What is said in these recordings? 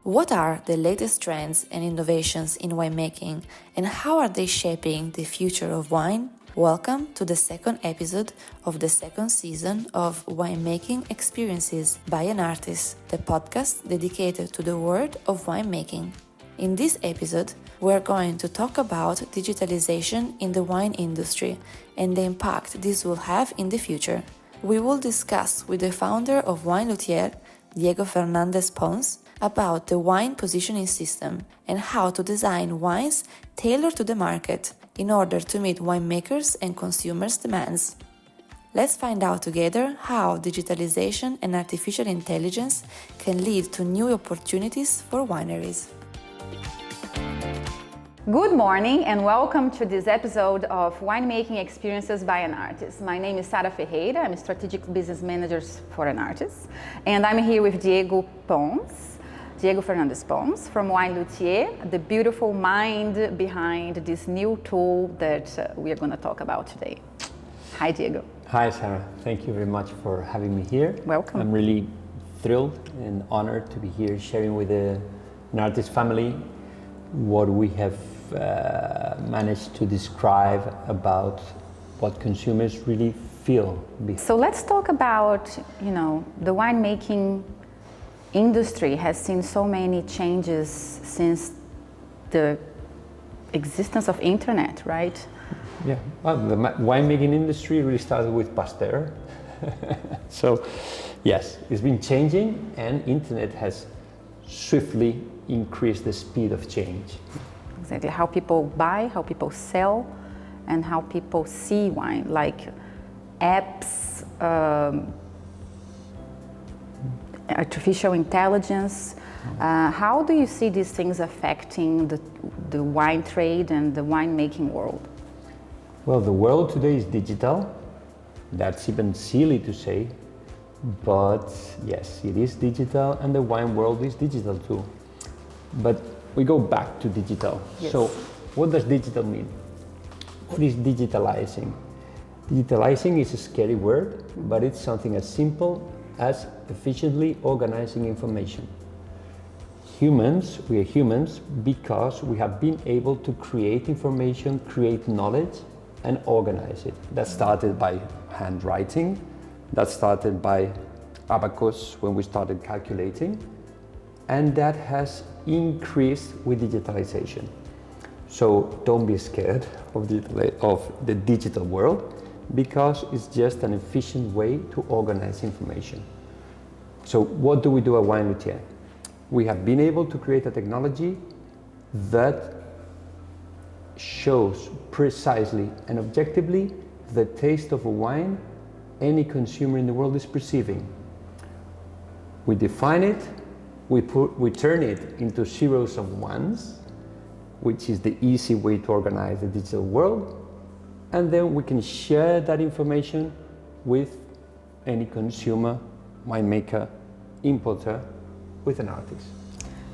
What are the latest trends and innovations in winemaking, and how are they shaping the future of wine? Welcome to the second episode of the second season of Winemaking Experiences by Enartis, the podcast dedicated to the world of winemaking. In this episode, we're going to talk about digitalization in the wine industry and the impact this will have in the future. We will discuss with the founder of Wine Luthier, Fernández Pons, about the wine positioning system and how to design wines tailored to the market in order to meet winemakers' and consumers' demands. Let's find out together how digitalization and artificial intelligence can lead to new opportunities for wineries. Good morning and welcome to this episode of Winemaking Experiences by Enartis. My name is Sara Ferreira, I'm a Strategic Business Manager for Enartis, and I'm here with Diego Fernández Pons from Wine Luthier, the beautiful mind behind this new tool that we are going to talk about today. Hi, Diego. Hi, Sarah. Thank you very much for having me here. Welcome. I'm really thrilled and honored to be here sharing with the Enartis family what we have managed to describe about what consumers really feel. So let's talk about, the winemaking industry has seen so many changes since the existence of internet, right? Yeah, well, the winemaking industry really started with Pasteur. So, yes, it's been changing, and internet has swiftly increased the speed of change. Exactly, how people buy, how people sell, and how people see wine, like apps, artificial intelligence. How do you see these things affecting the wine trade and the winemaking world? Well, the world today is digital. That's even silly to say, but yes, it is digital, and the wine world is digital too. But we go back to digital. Yes. So what does digital mean? What is digitalizing? Digitalizing is a scary word, but it's something as simple as efficiently organizing information. We are humans because we have been able to create information, create knowledge, and organize it. That started by handwriting, that started by abacus when we started calculating, and that has increased with digitalization. So don't be scared of the digital world, because it's just an efficient way to organize information. So what do we do at Wine Luthier? We have been able to create a technology that shows precisely and objectively the taste of a wine any consumer in the world is perceiving. We define it, we turn it into zeros and ones, which is the easy way to organize the digital world, and then we can share that information with any consumer, winemaker, importer, with an artist.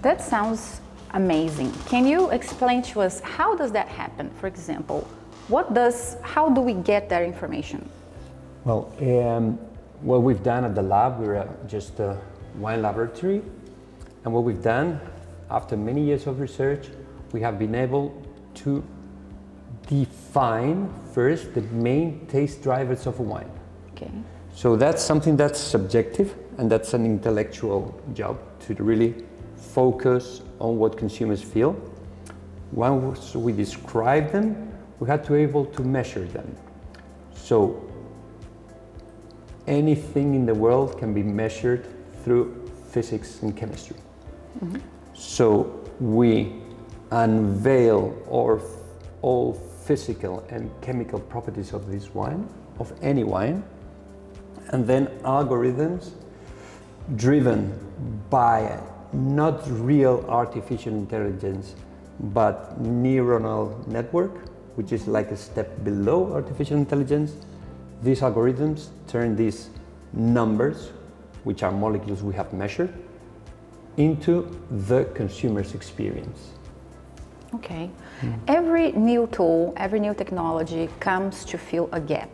That sounds amazing. Can you explain to us how does that happen? For example, how do we get that information? Well, what we've done at the lab, we're just a wine laboratory, and what we've done after many years of research, we have been able to define first the main taste drivers of a wine. Okay. So that's something that's subjective, and that's an intellectual job to really focus on what consumers feel. Once we describe them, we had to be able to measure them. So anything in the world can be measured through physics and chemistry. Mm-hmm. So we unveil all physical and chemical properties of this wine, of any wine, and then algorithms driven by not real artificial intelligence, but neuronal network, which is like a step below artificial intelligence. These algorithms turn these numbers, which are molecules we have measured, into the consumer's experience. Okay. Every new tool, every new technology comes to fill a gap.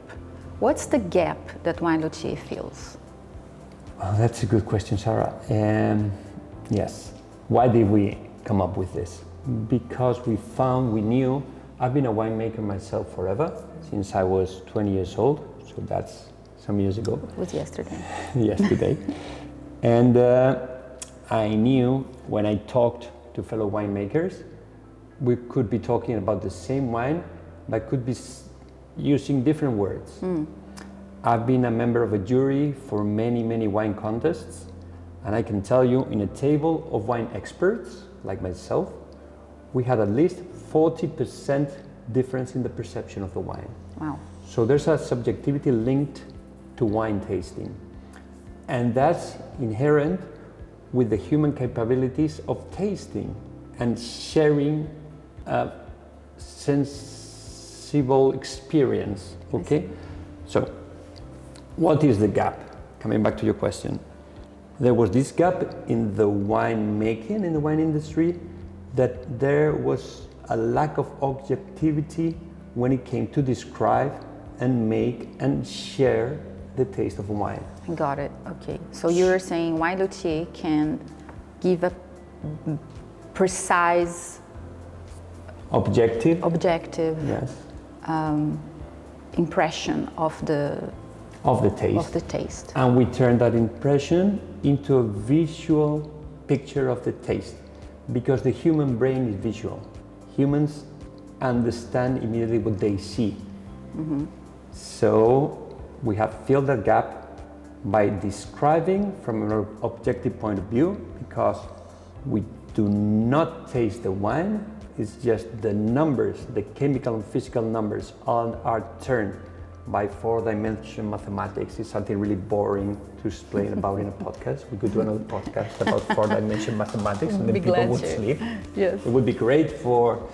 What's the gap that Wine Luthier fills? That's a good question, Sarah. Yes. Why did we come up with this? Because we knew, I've been a winemaker myself forever, since I was 20 years old, so that's some years ago. It was yesterday. Yesterday. And I knew when I talked to fellow winemakers, we could be talking about the same wine, but could be using different words. I've been a member of a jury for many, many wine contests, and I can tell you, in a table of wine experts, like myself, we had at least 40% difference in the perception of the wine. Wow. So there's a subjectivity linked to wine tasting. And that's inherent with the human capabilities of tasting and sharing a sensible experience, okay? So, what is the gap? Coming back to your question. There was this gap in the wine making, in the wine industry, that there was a lack of objectivity when it came to describe and make and share the taste of wine. Got it. Okay. So you're saying Wine Luthier can give a precise, Objective, objective yes, impression of the taste. And we turn that impression into a visual picture of the taste, because the human brain is visual. Humans understand immediately what they see. So we have filled that gap by describing from an objective point of view, because we do not taste the wine, it's just the numbers, the chemical and physical numbers are turned by four-dimension mathematics. It's something really boring to explain about in a podcast. We could do another podcast about four-dimension mathematics, and then people would sleep. Yes. It would be great for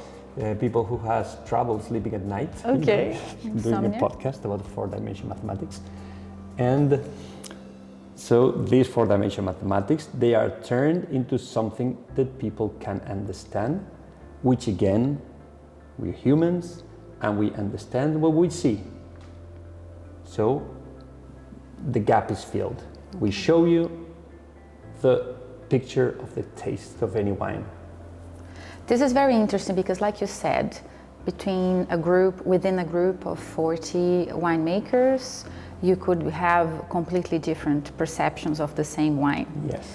people who has trouble sleeping at night. Okay. Doing a podcast about four-dimension mathematics. And so these four-dimension mathematics, they are turned into something that people can understand, which again, we're humans and we understand what we see. So the gap is filled. We show you the picture of the taste of any wine. This is very interesting because, like you said, within a group of 40 winemakers, you could have completely different perceptions of the same wine. Yes.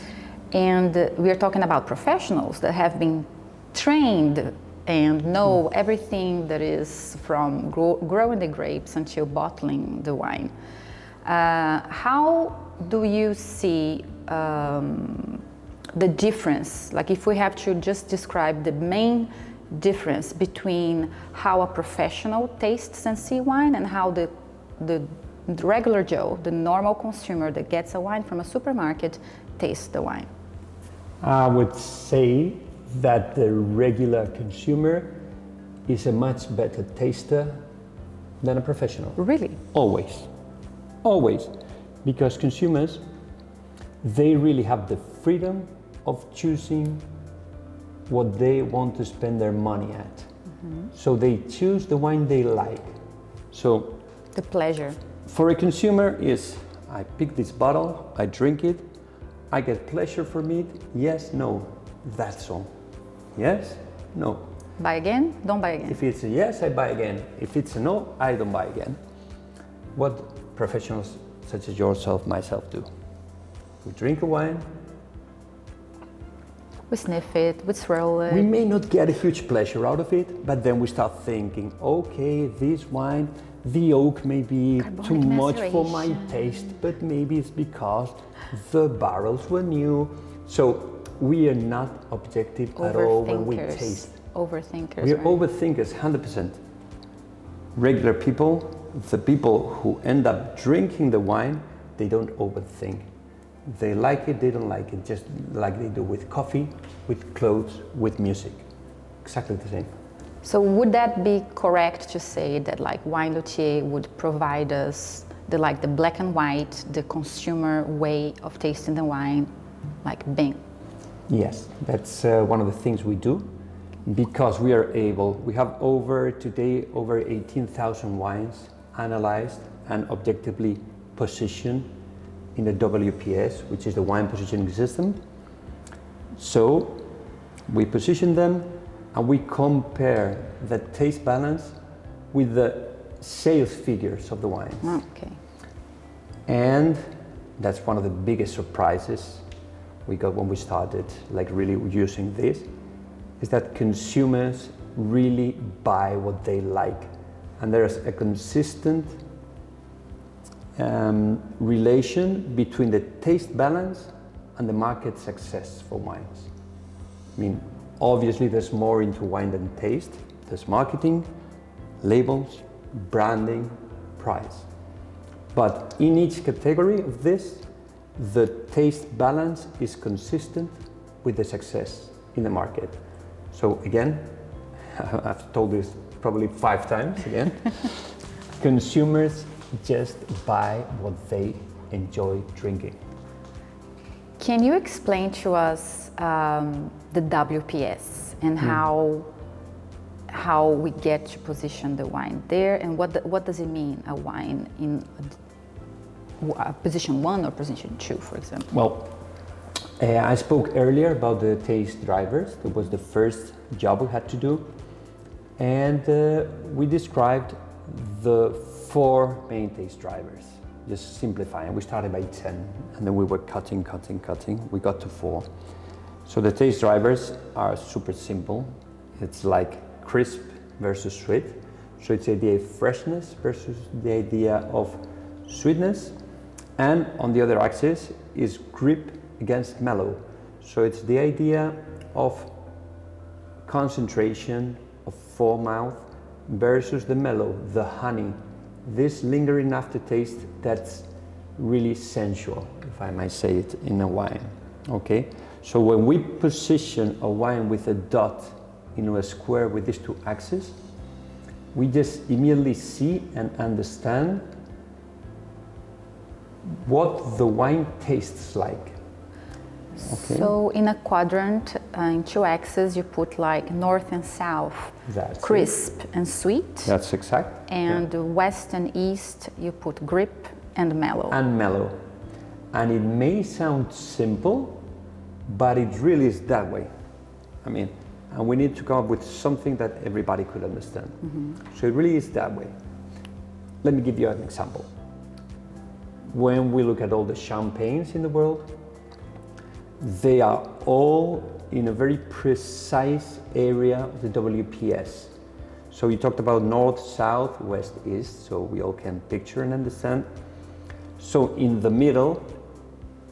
And we are talking about professionals that have been trained and know everything that is from growing the grapes until bottling the wine. How do you see the difference? Like, if we have to just describe the main difference between how a professional tastes and sees wine and how the regular Joe, the normal consumer that gets a wine from a supermarket, tastes the wine. I would say that the regular consumer is a much better taster than a professional. Really? Always. Always. Because consumers, they really have the freedom of choosing what they want to spend their money at. So they choose the wine they like. So the pleasure. For a consumer is, I pick this bottle, I drink it, I get pleasure from it, yes, no, that's all. Yes, no. Buy again, don't buy again. If it's a yes, I buy again. If it's a no, I don't buy again. What professionals such as yourself, myself do? We drink a wine. We sniff it, we swirl it. We may not get a huge pleasure out of it, but then we start thinking, okay, this wine, the oak may be too much for my taste, but maybe it's because the barrels were new. So we are not objective at all when we taste. Overthinkers. We are right? overthinkers, 100%. Regular people, the people who end up drinking the wine, they don't overthink. They like it, they don't like it, just like they do with coffee, with clothes, with music. Exactly the same. So would that be correct to say that, like, Wine Luthier would provide us the black and white, the consumer way of tasting the wine, like bing? Yes, that's one of the things we do, because we have today over 18,000 wines analyzed and objectively positioned in the WPS, which is the wine positioning system. So We position them and we compare the taste balance with the sales figures of the wines. Okay. And that's one of the biggest surprises we got when we started like really using this, is that consumers really buy what they like. And there's a consistent relation between the taste balance and the market success for wines. I mean, obviously there's more into wine than taste. There's marketing, labels, branding, price. But in each category of this, the taste balance is consistent with the success in the market. So again, I've told this probably 5 times again, consumers just buy what they enjoy drinking. Can you explain to us the WPS and how we get to position the wine there, and what does it mean, a wine in position 1 or position 2, for example? Well, I spoke earlier about the taste drivers. That was the first job we had to do. And we described the 4 main taste drivers, just simplifying. We started by 10 and then we were cutting. We got to 4. So the taste drivers are super simple. It's like crisp versus sweet. So it's the idea of freshness versus the idea of sweetness. And on the other axis is grip against mellow. So it's the idea of concentration, of foremouth versus the mellow, the honey. This lingering aftertaste that's really sensual, if I might say it, in a wine. Okay? So when we position a wine with a dot in a square with these 2 axes, we just immediately see and understand what the wine tastes like. Okay. So in a quadrant, in 2 axes, you put like north and south, That's crisp and sweet. That's exact. And west and east, you put grip and mellow. And mellow. And it may sound simple, but it really is that way. I mean, and we need to come up with something that everybody could understand. So it really is that way. Let me give you an example. When we look at all the champagnes in the world, they are all in a very precise area of the WPS. So you talked about north, south, west, east, so we all can picture and understand. So in the middle,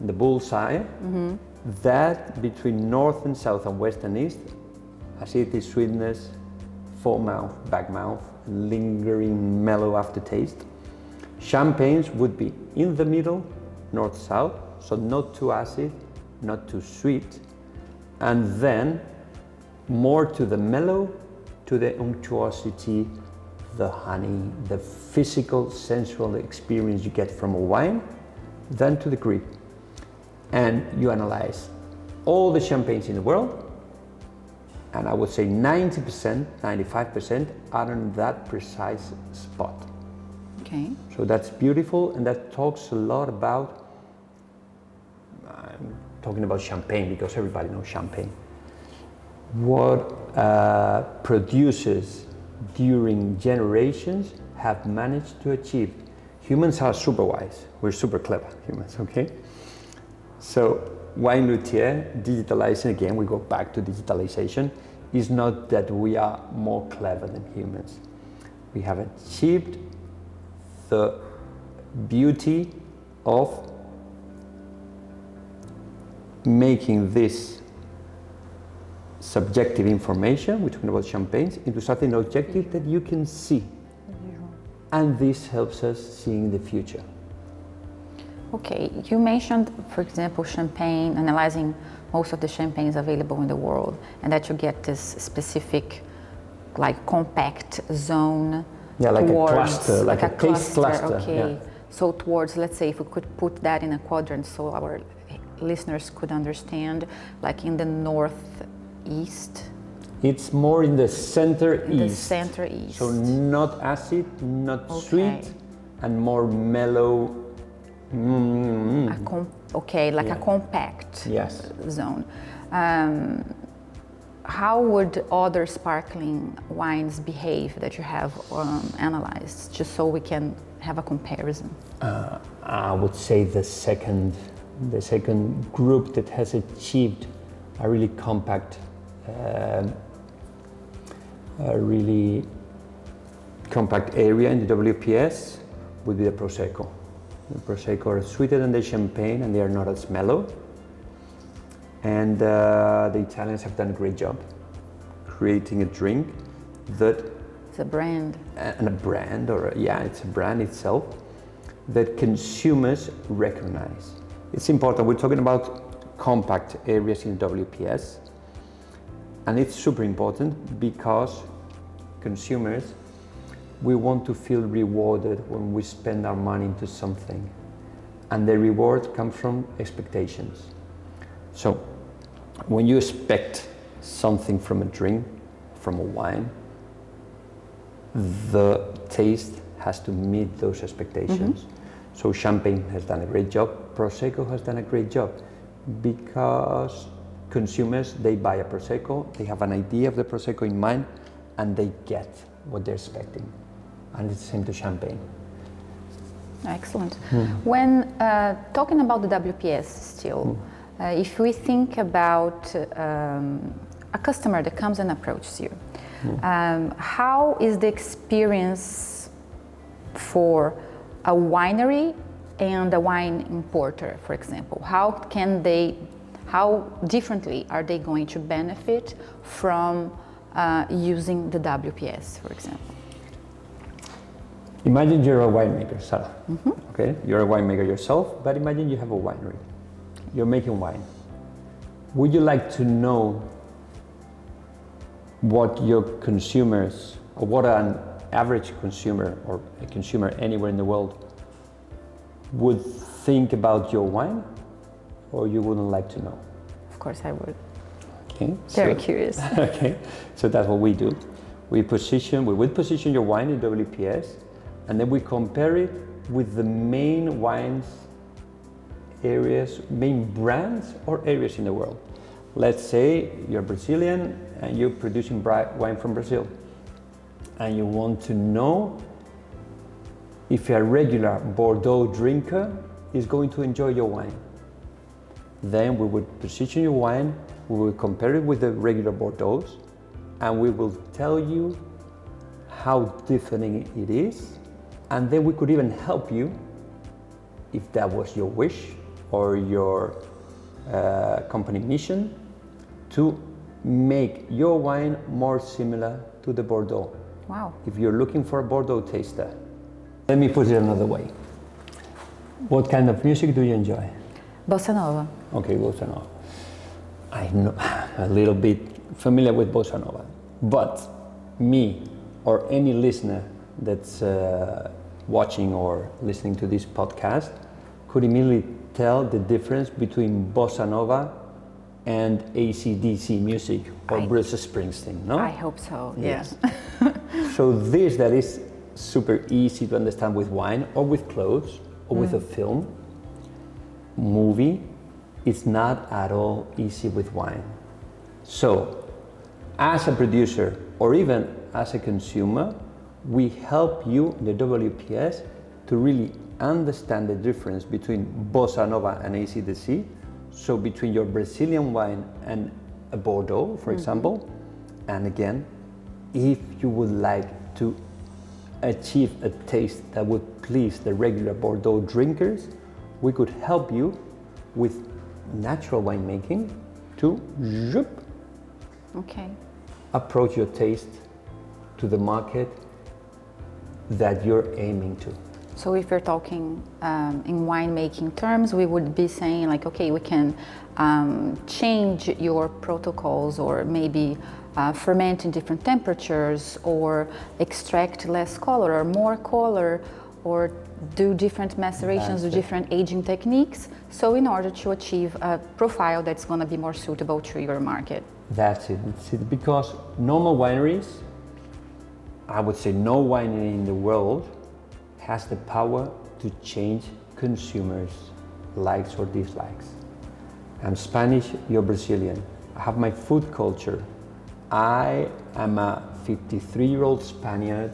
the bullseye, that between north and south and west and east, acidity, sweetness, foremouth, backmouth, lingering mellow aftertaste. Champagnes would be in the middle, north-south, so not too acid, not too sweet, and then more to the mellow, to the unctuosity, the honey, the physical, sensual experience you get from a wine, than to the grip. And you analyze all the champagnes in the world, and I would say 90%, 95% are in that precise spot. Okay. So that's beautiful, and that talks a lot about, I'm talking about champagne because everybody knows champagne. What producers during generations have managed to achieve. Humans are super wise, we're super clever humans, okay? So Wine Luthier, digitalizing, again, we go back to digitalization, is not that we are more clever than humans. We have achieved the beauty of making this subjective information, we're talking about champagnes, into something objective that you can see. And this helps us seeing the future. Okay, you mentioned, for example, champagne, analyzing most of the champagnes available in the world, and that you get this specific, like, compact zone. Yeah, like towards, a cluster, like a taste cluster. Okay, yeah. So towards, let's say, if we could put that in a quadrant so our listeners could understand, like in the northeast. It's more in the center east. The center east. So not acid, not sweet, and more mellow. A compact zone. how would other sparkling wines behave that you have analyzed, just so we can have a comparison? I would say the second group that has achieved a really compact, area in the WPS would be the Prosecco. The Prosecco are sweeter than the Champagne and they are not as mellow. And the Italians have done a great job creating a drink that... It's a brand. And a brand, it's a brand itself that consumers recognize. It's important, we're talking about compact areas in WPS, and it's super important because consumers, we want to feel rewarded when we spend our money into something, and the reward comes from expectations. So when you expect something from a drink, from a wine, the taste has to meet those expectations. Mm-hmm. So Champagne has done a great job, Prosecco has done a great job, because consumers, they buy a Prosecco, they have an idea of the Prosecco in mind, and they get what they're expecting. And it's the same to Champagne. Excellent. When talking about the WPS still, if we think about a customer that comes and approaches you, how is the experience for a winery and a wine importer, for example? How differently are they going to benefit from using the WPS, for example? Imagine you're a winemaker, Sarah. Mm-hmm. Okay, you're a winemaker yourself, but imagine you have a winery. You're making wine. Would you like to know what your consumers, or what an average consumer or a consumer anywhere in the world would think about your wine, or you wouldn't like to know? Of course I would. Okay. Very curious. Okay, so that's what we do. We would position your wine in WPS, and then we compare it with the main wines areas, main brands or areas in the world. Let's say you're Brazilian and you're producing wine from Brazil, and you want to know if a regular Bordeaux drinker is going to enjoy your wine. Then we would position your wine, we will compare it with the regular Bordeaux, and we will tell you how different it is, and then we could even help you, if that was your wish or your company mission, to make your wine more similar to the Bordeaux. Wow. If you're looking for a Bordeaux taster. Let me put it another way. What kind of music do you enjoy? Bossa Nova. Okay, Bossa Nova. I'm a little bit familiar with Bossa Nova, but me or any listener that's watching or listening to this podcast could immediately tell the difference between Bossa Nova and AC/DC music or Bruce Springsteen, no? I hope so, yes. So that is super easy to understand with wine or with clothes or with a film. Movie is not at all easy with wine. So as a producer or even as a consumer, we help you, the WPS, to really understand the difference between Bossa Nova and AC/DC. So between your Brazilian wine and a Bordeaux, for example. And again, if you would like to achieve a taste that would please the regular Bordeaux drinkers, we could help you with natural winemaking to approach your taste to the market that you're aiming to. So if you're talking in winemaking terms, we would be saying like, okay, we can change your protocols, or maybe ferment in different temperatures, or extract less color or more color, or do different macerations, do different aging techniques, so in order to achieve a profile that's going to be more suitable to your market. That's it. Because normal wineries, I would say no winery in the world has the power to change consumers' likes or dislikes. I'm Spanish, you're Brazilian. I have my food culture, I am a 53-year-old Spaniard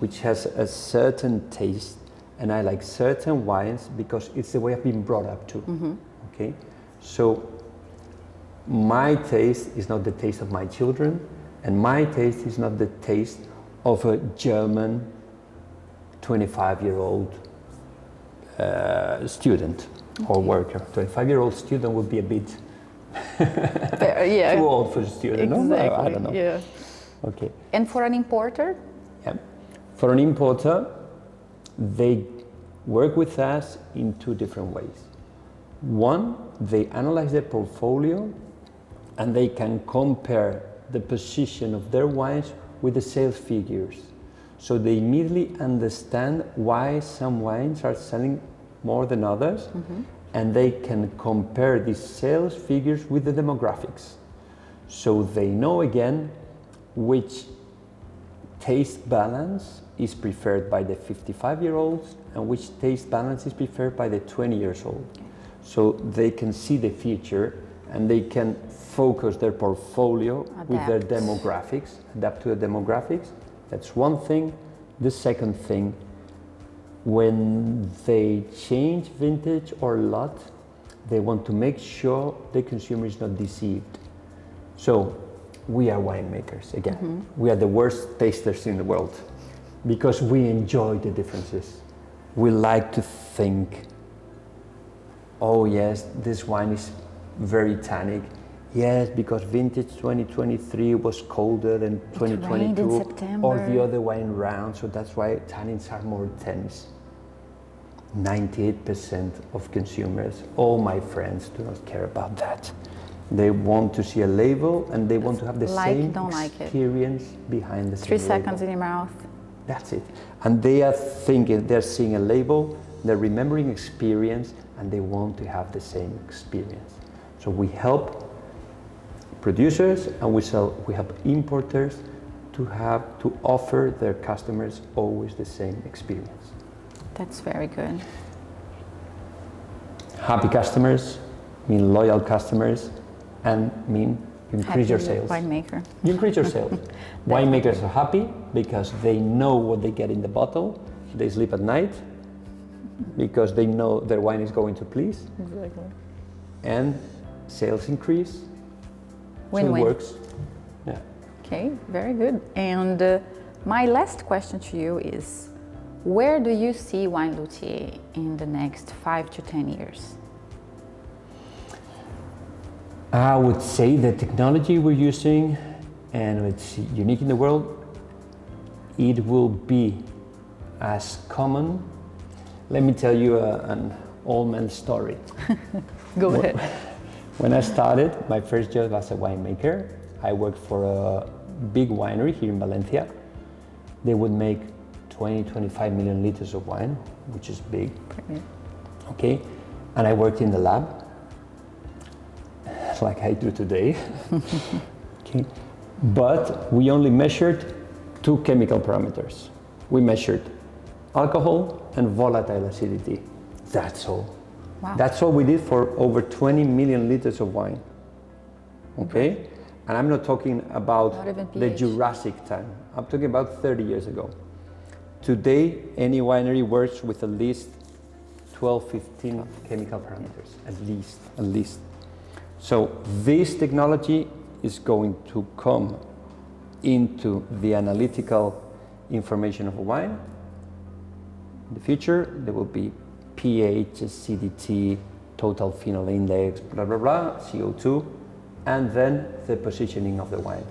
which has a certain taste, and I like certain wines because it's the way I've been brought up to. Okay, so my taste is not the taste of my children, and my taste is not the taste of a German 25-year-old student or worker. 25-year-old student would be a bit too old for a student. Exactly. No? I don't know. Yeah. Okay. And for an importer? Yeah. For an importer, they work with us in two different ways. One, they analyze their portfolio and they can compare the position of their wines with the sales figures. So they immediately understand why some wines are selling more than others, and they can compare these sales figures with the demographics. So they know again which taste balance is preferred by the 55-year-olds and which taste balance is preferred by the 20 years old. So they can see the future and they can focus their portfolio with their demographics, adapt to the demographics. That's one thing. The second thing, when they change vintage or lot, they want to make sure the consumer is not deceived. So we are winemakers again. We are the worst tasters in the world because we enjoy the differences. We like to think, oh yes, this wine is very tannic. Yes, because vintage 2023 was colder than 2022, or the other way around, so that's why tannins are more tense. 98% of consumers, all my friends, do not care about that. They want to see a label and they want to have the same experience behind the same 3 seconds label. in your mouth. That's it. And they are thinking, they're seeing a label, they're remembering experience, and they want to have the same experience. So we help producers and we help importers to offer their customers always the same experience. That's very good. Happy customers mean loyal customers and mean you increase your sales. Winemaker. You increase your sales. Winemakers are happy because they know what they get in the bottle. They sleep at night because they know their wine is going to please. Exactly. And sales increase. Win-win. So it works. Yeah. Okay, very good. And my last question to you is, where do you see Wine Luthier in the next 5 to 10 years? I would say the technology we're using, and it's unique in the world, it will be as common. Let me tell you an old man story. Go ahead. When I started, my first job as a winemaker, I worked for a big winery here in Valencia. They would make 20-25 million liters of wine, which is big. Okay, and I worked in the lab, like I do today. Okay, but we only measured 2 chemical parameters. We measured alcohol and volatile acidity. That's all. Wow. That's all we did for over 20 million liters of wine. Okay? And I'm not talking about the Jurassic time. I'm talking about 30 years ago. Today, any winery works with at least 12, 15 chemical parameters. At least. So this technology is going to come into the analytical information of a wine. In the future, there will be pH, acidity, total phenol index, blah, blah, blah, CO2, and then the positioning of the wine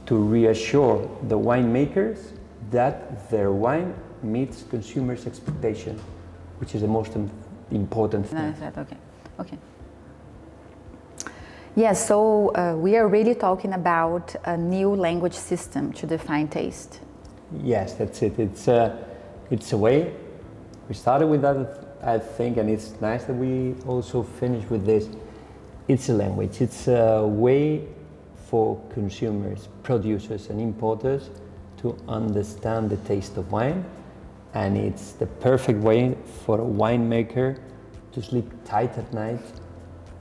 to reassure the winemakers that their wine meets consumers' expectation, which is the most important thing. Okay. Yes, so we are really talking about a new language system to define taste. Yes, that's it. It's a way. We started with that, I think, and it's nice that we also finish with this. It's a language. It's a way for consumers, producers, and importers to understand the taste of wine, and it's the perfect way for a winemaker to sleep tight at night,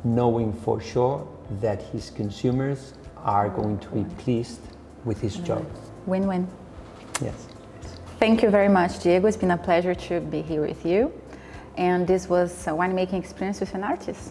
knowing for sure that his consumers are going to be pleased with his job. Win-win. Yes. Thank you very much, Diego. It's been a pleasure to be here with you. And this was Winemaking Experience with Enartis.